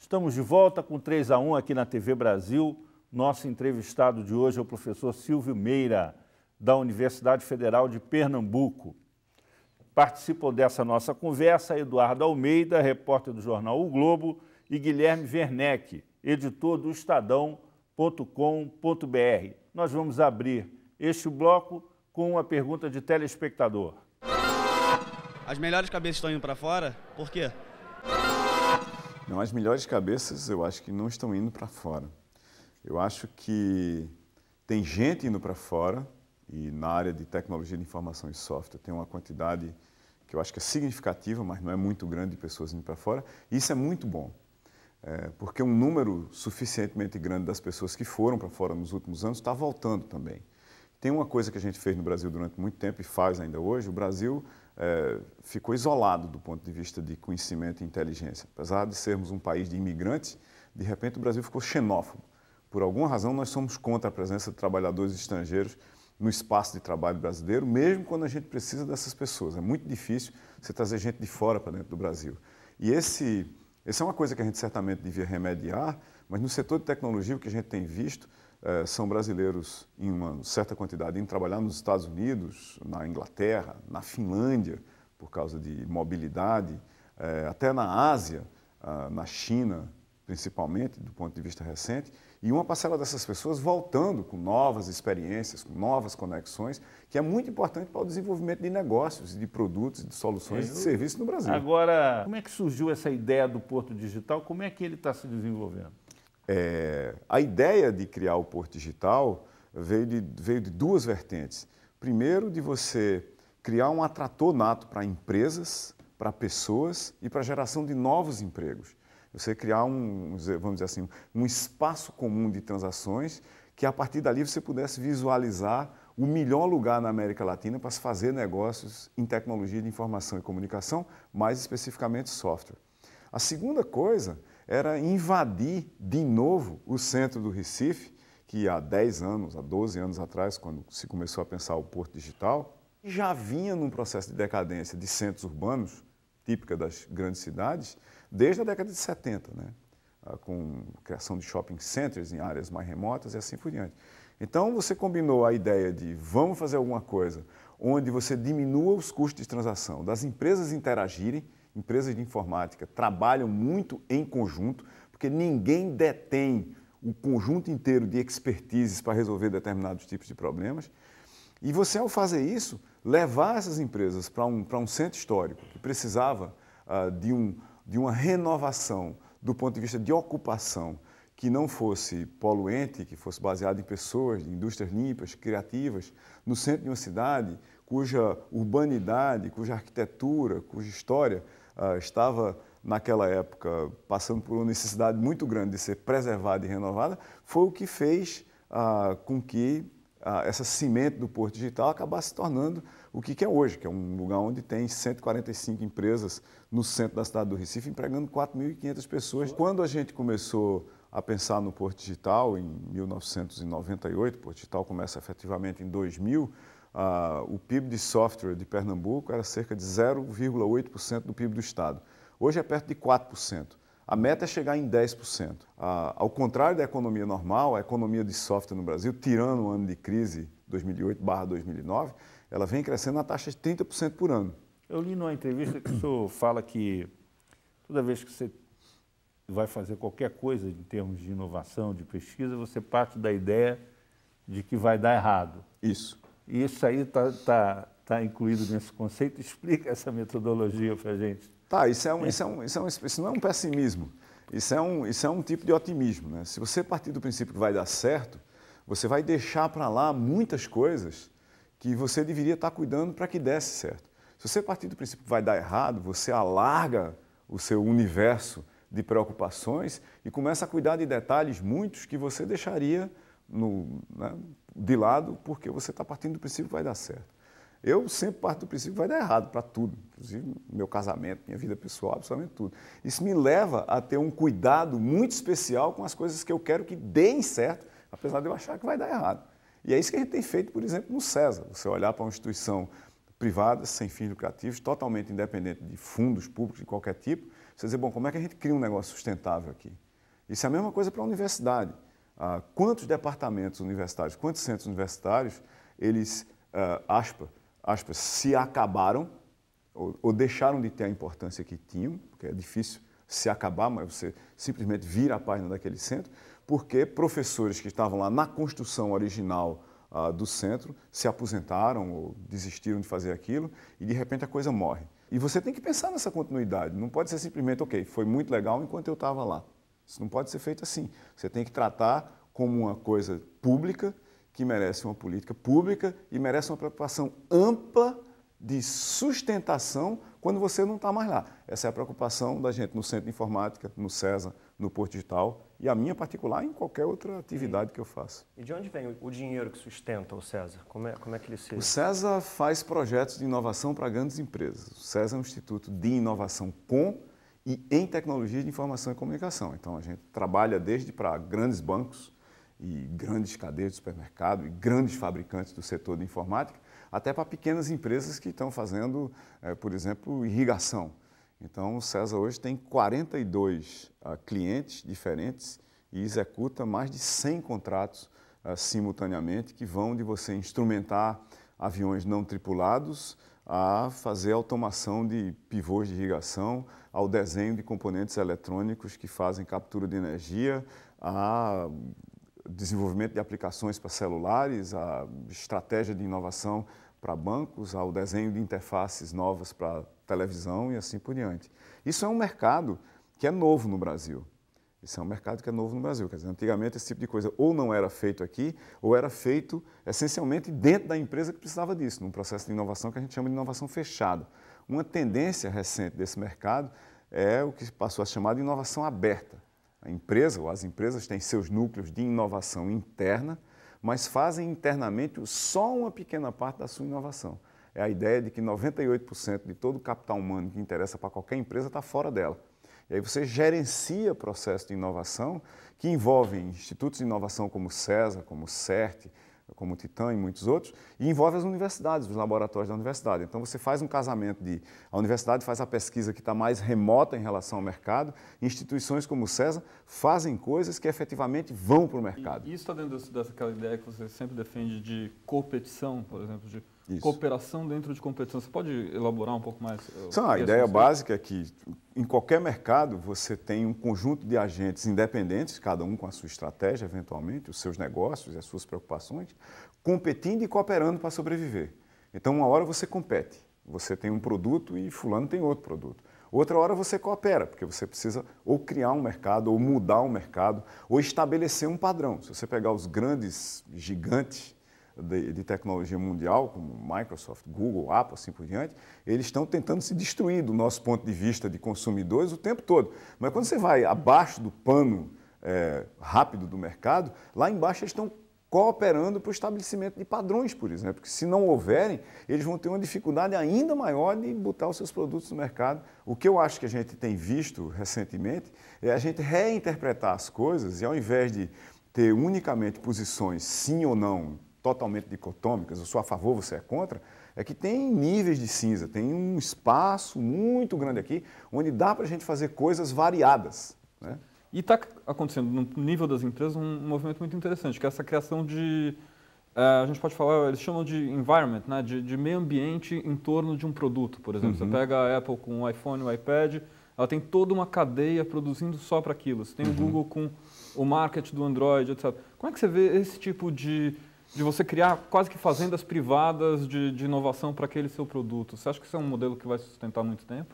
Estamos de volta com 3-1 aqui na TV Brasil. Nosso entrevistado de hoje é o professor Silvio Meira, da Universidade Federal de Pernambuco. Participam dessa nossa conversa Eduardo Almeida, repórter do jornal O Globo, e Guilherme Werneck, editor do Estadão.com.br. Nós vamos abrir este bloco com uma pergunta de telespectador. As melhores cabeças estão indo para fora? Por quê? Não, as melhores cabeças eu acho que não estão indo para fora. Eu acho que tem gente indo para fora e na área de tecnologia de informação e software tem uma quantidade que eu acho que é significativa, mas não é muito grande de pessoas indo para fora. E isso é muito bom, porque um número suficientemente grande das pessoas que foram para fora nos últimos anos está voltando também. Tem uma coisa que a gente fez no Brasil durante muito tempo e faz ainda hoje, o Brasil ficou isolado do ponto de vista de conhecimento e inteligência. Apesar de sermos um país de imigrantes, de repente o Brasil ficou xenófobo. Por alguma razão nós somos contra a presença de trabalhadores estrangeiros no espaço de trabalho brasileiro, mesmo quando a gente precisa dessas pessoas. É muito difícil você trazer gente de fora para dentro do Brasil. E essa é uma coisa que a gente certamente devia remediar, mas no setor de tecnologia o que a gente tem visto são brasileiros em uma certa quantidade indo trabalhar nos Estados Unidos, na Inglaterra, na Finlândia, por causa de mobilidade, até na Ásia, na China, principalmente, do ponto de vista recente, e uma parcela dessas pessoas voltando com novas experiências, com novas conexões, que é muito importante para o desenvolvimento de negócios, de produtos, de soluções e de serviços no Brasil. Agora, como é que surgiu essa ideia do Porto Digital? Como é que ele está se desenvolvendo? A ideia de criar o Porto Digital veio de duas vertentes. Primeiro, de você criar um atrator nato para empresas, para pessoas e para a geração de novos empregos. Você criar vamos dizer assim, um espaço comum de transações que a partir dali você pudesse visualizar o melhor lugar na América Latina para se fazer negócios em tecnologia de informação e comunicação, mais especificamente software. A segunda coisa era invadir de novo o centro do Recife, que há 10 anos, há 12 anos atrás, quando se começou a pensar o Porto Digital, já vinha num processo de decadência de centros urbanos, típica das grandes cidades, desde a década de 70, né? Com a criação de shopping centers em áreas mais remotas e assim por diante. Então, você combinou a ideia de vamos fazer alguma coisa onde você diminua os custos de transação, das empresas interagirem, empresas de informática trabalham muito em conjunto, porque ninguém detém o conjunto inteiro de expertises para resolver determinados tipos de problemas. E você, ao fazer isso, levar essas empresas para um centro histórico que precisava de uma renovação do ponto de vista de ocupação que não fosse poluente, que fosse baseado em pessoas, em indústrias limpas, criativas, no centro de uma cidade cuja urbanidade, cuja arquitetura, cuja história estava, naquela época, passando por uma necessidade muito grande de ser preservada e renovada, foi o que fez com que essa semente do Porto Digital acabasse se tornando o que é hoje, que é um lugar onde tem 145 empresas no centro da cidade do Recife, empregando 4.500 pessoas. Quando a gente começou a pensar no Porto Digital, em 1998, o Porto Digital começa efetivamente em 2000, o PIB de software de Pernambuco era cerca de 0,8% do PIB do estado. Hoje é perto de 4%. A meta é chegar em 10%. Ao contrário da economia normal, a economia de software no Brasil, tirando o ano de crise 2008/2009, ela vem crescendo na taxa de 30% por ano. Eu li numa entrevista que o senhor fala que toda vez que você vai fazer qualquer coisa em termos de inovação, de pesquisa, você parte da ideia de que vai dar errado. Isso. E isso aí está incluído nesse conceito. Explica essa metodologia para a gente. Tá, isso não é um pessimismo, isso é um tipo de otimismo, né? Se você partir do princípio que vai dar certo, você vai deixar para lá muitas coisas que você deveria estar cuidando para que desse certo. Se você partir do princípio que vai dar errado, você alarga o seu universo de preocupações e começa a cuidar de detalhes muitos que você deixaria de lado porque você está partindo do princípio que vai dar certo. Eu sempre parto do princípio que vai dar errado para tudo, inclusive meu casamento, minha vida pessoal, absolutamente tudo. Isso me leva a ter um cuidado muito especial com as coisas que eu quero que deem certo, apesar de eu achar que vai dar errado. E é isso que a gente tem feito, por exemplo, no César. Você olhar para uma instituição privadas, sem fins lucrativos, totalmente independente de fundos públicos de qualquer tipo. Você dizer, bom, como é que a gente cria um negócio sustentável aqui? Isso é a mesma coisa para a universidade. Quantos departamentos universitários, quantos centros universitários, eles, aspas, se acabaram ou deixaram de ter a importância que tinham, porque é difícil se acabar, mas você simplesmente vira a página daquele centro, porque professores que estavam lá na construção original do centro se aposentaram ou desistiram de fazer aquilo e de repente a coisa morre. E você tem que pensar nessa continuidade, não pode ser simplesmente, ok, foi muito legal enquanto eu estava lá. Isso não pode ser feito assim. Você tem que tratar como uma coisa pública, que merece uma política pública e merece uma preocupação ampla de sustentação quando você não está mais lá. Essa é a preocupação da gente no Centro de Informática, no CESA, no Porto Digital e a minha particular em qualquer outra atividade que eu faço. E de onde vem o dinheiro que sustenta o CESA? Como é que ele se... O CESA faz projetos de inovação para grandes empresas. O CESA é um instituto de inovação com e em tecnologia de informação e comunicação. Então, a gente trabalha desde para grandes bancos e grandes cadeias de supermercado e grandes fabricantes do setor de informática, até para pequenas empresas que estão fazendo, por exemplo, irrigação. Então, o CESA hoje tem 42 clientes diferentes e executa mais de 100 contratos simultaneamente, que vão de você instrumentar aviões não tripulados a fazer automação de pivôs de irrigação, ao desenho de componentes eletrônicos que fazem captura de energia, a desenvolvimento de aplicações para celulares, a estratégia de inovação para bancos, ao desenho de interfaces novas para televisão e assim por diante. Isso é um mercado que é novo no Brasil. Isso é um mercado que é novo no Brasil. Quer dizer, antigamente esse tipo de coisa ou não era feito aqui, ou era feito essencialmente dentro da empresa que precisava disso, num processo de inovação que a gente chama de inovação fechada. Uma tendência recente desse mercado é o que passou a chamar de inovação aberta. A empresa, ou as empresas, têm seus núcleos de inovação interna, mas fazem internamente só uma pequena parte da sua inovação. É a ideia de que 98% de todo o capital humano que interessa para qualquer empresa está fora dela. E aí você gerencia processos de inovação que envolvem institutos de inovação como o CESA, como o CERT, como o Titan e muitos outros, e envolve as universidades, os laboratórios da universidade. Então você faz um casamento de... A universidade faz a pesquisa que está mais remota em relação ao mercado, instituições como o CESA fazem coisas que efetivamente vão para o mercado. E isso está dentro daquela ideia que você sempre defende de competição, por exemplo, de cooperação dentro de competição. Você pode elaborar um pouco mais? A ideia básica é que em qualquer mercado você tem um conjunto de agentes independentes, cada um com a sua estratégia, eventualmente, os seus negócios e as suas preocupações, competindo e cooperando para sobreviver. Então, uma hora você compete, você tem um produto e fulano tem outro produto. Outra hora você coopera, porque você precisa ou criar um mercado, ou mudar um mercado, ou estabelecer um padrão. Se você pegar os grandes gigantes de tecnologia mundial, como Microsoft, Google, Apple, assim por diante, eles estão tentando se destruir do nosso ponto de vista de consumidores o tempo todo. Mas quando você vai abaixo do pano rápido do mercado, lá embaixo eles estão cooperando para o estabelecimento de padrões, por exemplo, que se não houverem, eles vão ter uma dificuldade ainda maior de botar os seus produtos no mercado. O que eu acho que a gente tem visto recentemente é a gente reinterpretar as coisas e ao invés de ter unicamente posições sim ou não, totalmente dicotômicas, eu sou a favor, você é contra, é que tem níveis de cinza, tem um espaço muito grande aqui, onde dá para a gente fazer coisas variadas, né? E está acontecendo no nível das empresas um movimento muito interessante, que é essa criação de, a gente pode falar, eles chamam de environment, né? de meio ambiente em torno de um produto, por exemplo. Você pega a Apple com o iPhone, o iPad, ela tem toda uma cadeia produzindo só para aquilo. Você tem o Google com o market do Android, etc. Como é que você vê esse tipo de você criar quase que fazendas privadas de inovação para aquele seu produto? Você acha que isso é um modelo que vai sustentar muito tempo?